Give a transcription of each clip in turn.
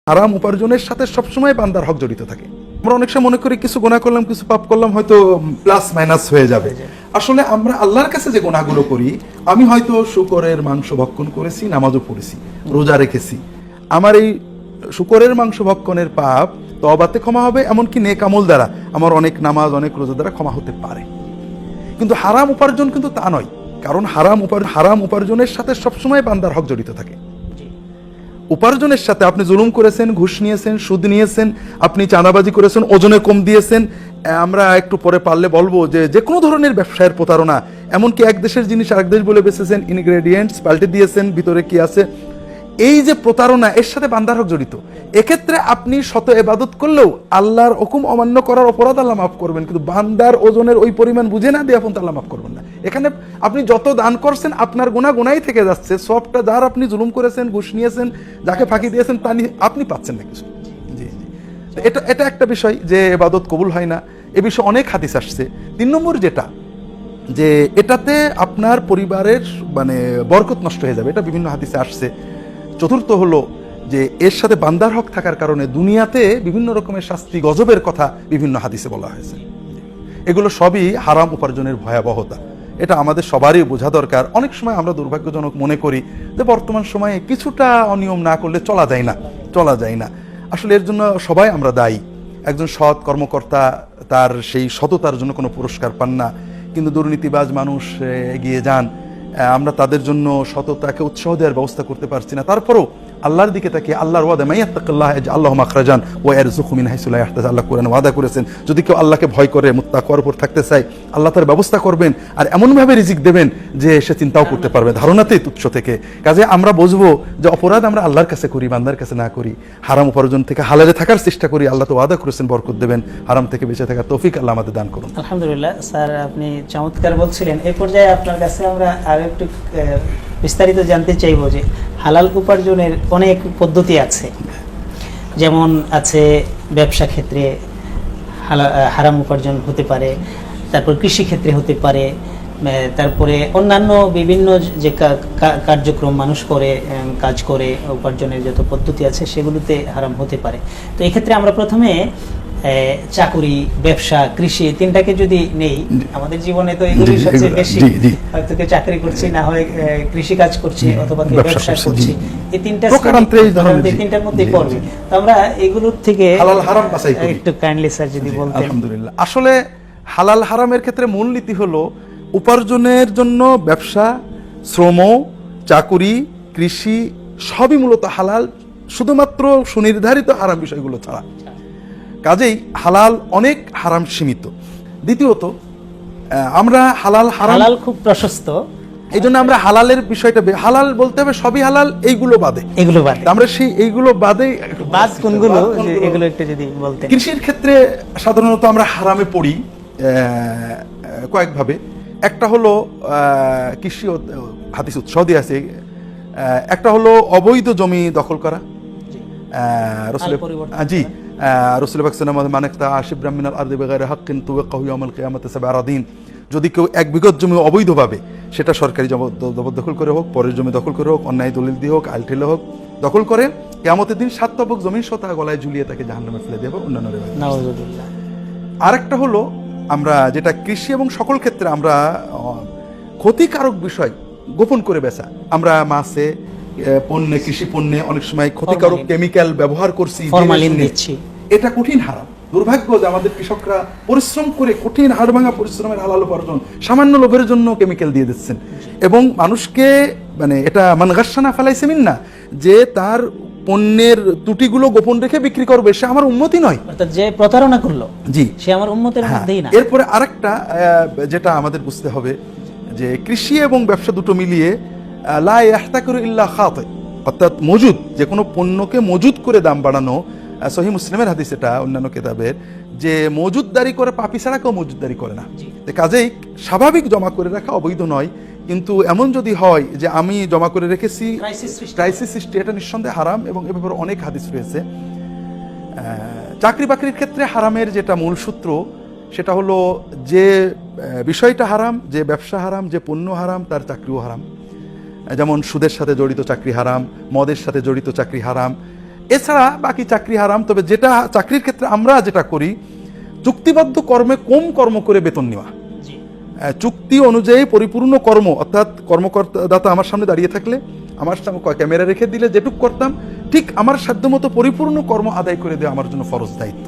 হারাম উপার্জনের সাথে সবসময় বান্দার হক জড়িত থাকে। আমরা অনেক সময় মনে করি কিছু গুনাহ করলাম, কিছু পাপ করলাম, হয়তো প্লাস মাইনাস হয়ে যাবে। আসলে আমরা আল্লাহর কাছে যে গুনাহগুলো করি, আমি হয়তো শুকরের মাংস ভক্ষণ করেছি, নামাজও পড়েছি, রোজা রেখেছি, আমার এই শুকরের মাংস ভক্ষণের পাপ তওবাতে ক্ষমা হবে, এমনকি নেক আমল দ্বারা আমার অনেক নামাজ, অনেক রোজা দ্বারা ক্ষমা হতে পারে। কিন্তু হারাম উপার্জন কিন্তু তা নয়, কারণ হারাম উপার্জনের সাথে সবসময় বান্দার হক জড়িত থাকে। উপার্জনের সাথে আপনি জুলুম করেছেন, ঘুষ নিয়েছেন, সুদ নিয়েছেন, আপনি চাঁদাবাজি করেছেন, ওজনে কম দিয়েছেন, আমরা একটু পরে পারলে বলবো যে কোনো ধরনের ব্যবসায়ের প্রতারণা, এমনকি এক দেশের জিনিস আরেক দেশ বলে বেচেছেন, ইনগ্রেডিয়েন্টস পাল্টে দিয়েছেন, ভিতরে কি আছে, এই যে প্রতারণা, এর সাথে বান্দার হক জড়িত। এক্ষেত্রে আপনি শত ইবাদত করলেও আল্লাহর হুকুম অমান্য করার অপরাধ আল্লাহ মাফ করবেন, কিন্তু বান্দার ওজনের ওই পরিমাণ বুঝে না দিয়ে আপনি আল্লাহ মাফ করবেন না। এখানে আপনি যত দান করছেন আপনার গুনাহ গুনাহই থেকে যাচ্ছে, সবটা যার আপনি জুলুম করেছেন, ঘুষ নিয়েছেন, যাকে ফাঁকি দিয়েছেন, তা আপনি পাচ্ছেন না কিছু। জি জি, এটা একটা বিষয় যে ইবাদত কবুল হয় না, এ বিষয়ে অনেক হাদিস আসছে। 3 নম্বর যেটা, যে এটাতে আপনার পরিবারের বরকত নষ্ট হয়ে যাবে, এটা বিভিন্ন হাদিসে আসছে। চতুর্থ হলো যে এর সাথে বান্দার হক থাকার কারণে দুনিয়াতে বিভিন্ন রকমের শাস্তি, গজবের কথা বিভিন্ন হাদিসে বলা হয়েছে। এগুলো সবই হারাম উপার্জনের ভয়াবহতা, এটা আমাদের সবারই বোঝা দরকার। অনেক সময় আমরা দুর্ভাগ্যজনক মনে করি যে বর্তমান সময়ে কিছুটা অনিয়ম না করলে চলা যায় না। আসলে এর জন্য সবাই আমরা দায়ী। একজন সৎ কর্মকর্তা তার সেই সততার জন্য কোনো পুরস্কার পান না, কিন্তু দুর্নীতিবাজ মানুষ এগিয়ে যান। আমরা তাদের জন্য সততাকে উৎসাহ দেওয়ার ব্যবস্থা করতে পারছি না। তারপরও আল্লাহর দিকে তাকিয়ে, আল্লাহর ওয়াদা মাইয়াত্তাকিল্লাহ ইয়াজআল মাখরাজান ওয়া ইয়ারযুকহু মিন হাইসু লা ইয়াহতাসিব, আল্লাহ কোরআনে ওয়াদা করেছেন যদি কেউ আল্লাহকে ভয় করে, মুত্তাকওয়ার উপর থাকতে চায়, আল্লাহ তার ব্যবস্থা করবেন আর এমনভাবে রিজিক দেবেন যে সে চিন্তাও করতে পারবে, ধারণাতেই তুচ্ছ থেকে। কাজে আমরা বুঝবো যে অপরাধ আমরা আল্লাহর কাছে করি, বান্দার কাছে না করি। হারাম উপার্জন থেকে হালালে থাকার চেষ্টা করি, আল্লাহ তো ওয়াদা করেছেন বরকত দেবেন। হারাম থেকে বেঁচে থাকার তৌফিক আল্লাহ আমাদের দান করুন। আলহামদুলিল্লাহ স্যার, আপনি চমৎকার বলছিলেন। এই পর্যায়ে আপনার কাছে আমরা আরো একটু বিস্তারিত জানতে চাইবো যে হালাল উপার্জনের অনেক পদ্ধতি আছে, যেমন আছে ব্যবসা ক্ষেত্রে হারাম উপার্জন হতে পারে, তারপর কৃষি ক্ষেত্রে হতে পারে, তারপরে অন্যান্য বিভিন্ন যে কার্যক্রম মানুষ করে, কাজ করে উপার্জনের যত পদ্ধতি আছে সেগুলোতে হারাম হতে পারে। তো এক্ষেত্রে আমরা প্রথমে চাকুরি, ব্যবসা, কৃষি তিনটাকে যদি নেই, আমাদের জীবনে তো এগুলি সবচেয়ে বেশি। হয়তো কেউ চাকরি করছি, না হয় কৃষি কাজ করছি, অথবা কেউ ব্যবসা করছি। এই তিনটার মধ্যেই পড়বে। তো আমরা এগুলোর থেকে হালাল হারাম বাছাই করি। একটু কাইন্ডলি স্যার যদি বলতেন। আলহামদুলিল্লাহ, আসলে হালাল হারামের ক্ষেত্রে মূলনীতি হলো উপার্জনের জন্য ব্যবসা, শ্রম, চাকুরি, কৃষি সবই মূলত হালাল, শুধুমাত্র সুনির্ধারিত হারাম বিষয়গুলো ছাড়া। কাজেই হালাল অনেক, হারাম সীমিত। দ্বিতীয়ত, আমরা হালাল খুব প্রশস্ত, এই জন্য আমরা হালালের বিষয়টা, হালাল বলতে হবে সবই হালাল, এইগুলো বাদে আমরা সেই এইগুলো বাদে বাদ কোনগুলো এগুলো একটু যদি বলতেন। কৃষির ক্ষেত্রে সাধারণত আমরা হারামে পড়ি কয়েকভাবে। একটা হলো কৃষি হাদিস উৎসাহ দিয়ে আছে, একটা হলো অবৈধ জমি দখল করা। রাসূল পাক সাল্লাল্লাহু আলাইহি মানেকতা আশিবরাম মিনাল আরদি বিগাইরি হাক্কিন তুওয়াক্কাহু ইয়াউমাল কিয়ামাতি সাবআ আরাদিন। যদি কেউ 1 বিঘত জমি অবৈধভাবে, সেটা সরকারি জবরদখল করে হোক, পরের জমি দখল করে হোক, অন্যায় দলিল দিয়ে হোক, আইল ঠেলে হোক, দখল করে, কিয়ামতের দিন 7 তবক জমির সতা গলায় ঝুলিয়ে তাকে জাহান্নামে ফেলে দেব। অন্যান্য আরেকটা হলো আমরা যেটা কৃষি এবং সকল ক্ষেত্রে আমরা ক্ষতিকারক বিষয় গোপন করে বেচা। আমরা মাছে, পণ্যে, কৃষি পণ্যে অনেক সময় ক্ষতিকারক কেমিক্যাল ব্যবহার করছি, ফরমালিন দিচ্ছি। এটা কঠিন হারাম। দুর্ভাগ্য যে আমাদের কৃষকরা পরিশ্রম করে, কঠিন হাড় ভাঙা পরিশ্রমের হালাল উপার্জন সামান্য লোভের জন্য কেমিক্যাল দিয়ে দিচ্ছেন, এবং মানুষকে এটা মান গাশশানা ফালাইসা মিন্না, যে তার পণ্যের ত্রুটিগুলো গোপন রেখে বিক্রি করবে, সে আমার উম্মতি নয়, অর্থাৎ যে প্রতারণা করলো, জি, সে আমার উম্মতের মধ্যেই না। এরপরে আরেকটা যেটা আমাদের বুঝতে হবে, যে কৃষি এবং ব্যবসা দুটো মিলিয়ে লা ইয়াহতাকিরু ইল্লা খাতি, অর্থাৎ মজুদ, যে কোনো পণ্যকে মজুদ করে দাম বাড়ানো। সহিহ মুসলিমের হাদিস, এটা অন্যান্য কিতাবের, যে মজুদদারি করে পাপী ছাড়া কেউ মজুদদারি করে না। কাজেই স্বাভাবিক জমা করে রাখা অবৈধ নয়, কিন্তু এমন যদি হয় যে আমি জমা করে রেখেছি, ক্রাইসিস সৃষ্টি, এটা নিঃসন্দেহে হারাম, এবং এ ব্যাপারে অনেক হাদিস রয়েছে। চাকরি বাকরির ক্ষেত্রে হারামের যেটা মূল সূত্র, সেটা হলো যে বিষয়টা হারাম, যে ব্যবসা হারাম, যে পণ্য হারাম, তার চাকরিও হারাম। যেমন সুদের সাথে জড়িত চাকরি হারাম, মদের সাথে জড়িত চাকরি হারাম, এছাড়া বাকি চাকরি হারাম। তবে যেটা চাকরির ক্ষেত্রে আমরা যেটা করি, চুক্তিবদ্ধ কর্মে কম কর্ম করে বেতন নেওয়া। জি। চুক্তি অনুযায়ী পরিপূর্ণ কর্ম, অর্থাৎ কর্মকর্তা আমার সামনে দাঁড়িয়ে থাকলে, আমার সামনে ক্যামেরা রেখে দিলে যেটুক করতাম, ঠিক আমার সাধ্যমতো পরিপূর্ণ কর্ম আদায় করে দেওয়া আমার জন্য ফরজ দায়িত্ব।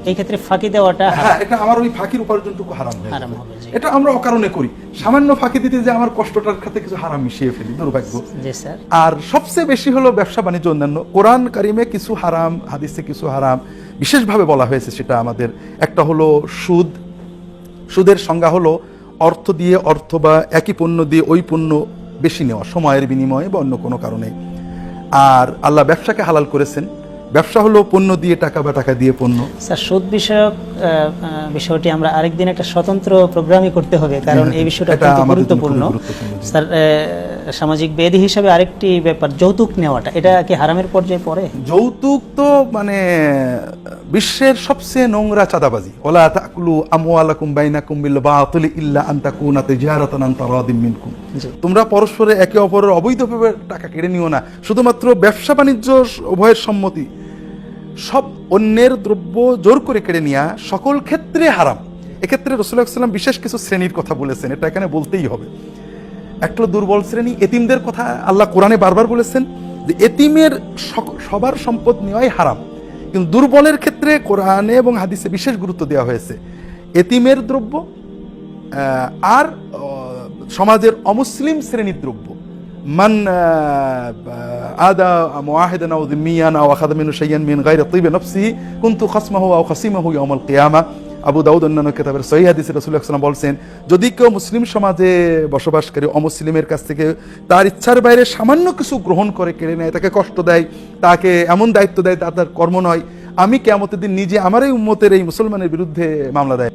এই ক্ষেত্রে ফাঁকি দেওয়াটা হ্যাঁ, এটা আমার ওই ফাঁকির উপার্জনটুকু হারাম হয়ে হারাম যাবে। হবে, জি। এটা আমরা অকারণে করি, সামান্য ফাঁকি দিতে যে আমার কষ্টটার সাথে কিছু হারাম মিশিয়ে ফেলি, দুর্ভাগ্য। জি স্যার। আর সবচেয়ে বেশি হলো ব্যবসা বাণিজ্য অন্যান্য। কোরআন কারিমে কিছু হারাম, হাদিসে কিছু হারাম বিশেষভাবে বলা হয়েছে, সেটা আমাদের একটা হলো সুদ। সুদের সংজ্ঞা হলো অর্থ দিয়ে অর্থ বা একই পণ্য দিয়ে ওই পণ্য বেশি নেওয়া, সময়ের বিনিময়ে বা অন্য কোনো কারণে। আর আল্লাহ ব্যবসাকে হালাল করেছেন। ব্যবসা হলো পণ্য দিয়ে টাকা বা টাকা দিয়ে পণ্য। স্যার, সুদ বিষয়ক বিষয়টি আমরা আরেকদিন একটা স্বতন্ত্র প্রোগ্রামই করতে হবে, কারণ এই বিষয়টা এটা অত্যন্ত আমাদের জন্য খুবই গুরুত্বপূর্ণ। গুরুত্বপূর্ণ, জি। স্যার, সামাজিক বেদি হিসাবে আরেকটি ব্যাপার, যৌতুক নেওয়াটা, এটা কি হারামের পর্যায়ে পড়ে? যৌতুক তো মানে বিশ্বের সবচেয়ে নোংরা চাঁদাবাজি। ওয়ালা তাকুলু আমওয়ালাকুম বাইনাকুম বিল বাতিল ইল্লা আন তাকুনা তিজারাতান আন তারাদিম মিনকুম। জি। তোমরা পরস্পরে একে অপরের অবৈধভাবে টাকা কেড়ে নিও না, শুধুমাত্র ব্যবসা বাণিজ্য উভয়ের সম্মতি। সব অন্যের দ্রব্য জোর করে কেড়ে নেওয়া সকল ক্ষেত্রে হারাম। এক্ষেত্রে রাসূলুল্লাহ সাল্লাল্লাহু আলাইহি ওয়াসাল্লাম বিশেষ কিছু শ্রেণীর কথা বলেছেন, এটা এখানে বলতেই হবে। একটা দুর্বল শ্রেণী, এতিমদের কথা আল্লাহ কোরআনে বারবার বলেছেন যে এতিমের সবার সম্পদ নেওয়াই হারাম, কিন্তু দুর্বলের ক্ষেত্রে কোরআনে এবং হাদিসে বিশেষ গুরুত্ব দেওয়া হয়েছে। এতিমের দ্রব্য আর সমাজের অমুসলিম শ্রেণীর দ্রব্য, মান আদা মুআহিদান আও যিম্মিয়ান আও আখাযা মিনহু শাইয়ান মিন গায়রি তিবি নাফসিহি কুনতু খাসমাহু আও খাসিমাহু ইয়াউমাল কিয়ামা। আবু দাউদ অন্যান্য কিতাবের সহিহ হাদিসে রাসূলুল্লাহ সাল্লাল্লাহু আলাইহি ওয়াসাল্লাম বলছেন, যদি কেউ মুসলিম সমাজে বসবাসকারী অমুসলিমের কাছ থেকে তার ইচ্ছার বাইরে সামান্য কিছু গ্রহণ করে, কেড়ে নেয়, তাকে কষ্ট দেয়, তাকে এমন দায়িত্ব দেয় তার কর্ম নয়, আমি কিয়ামতের দিন নিজে আমার এই উম্মতের এই মুসলমানের বিরুদ্ধে মামলা দেয়।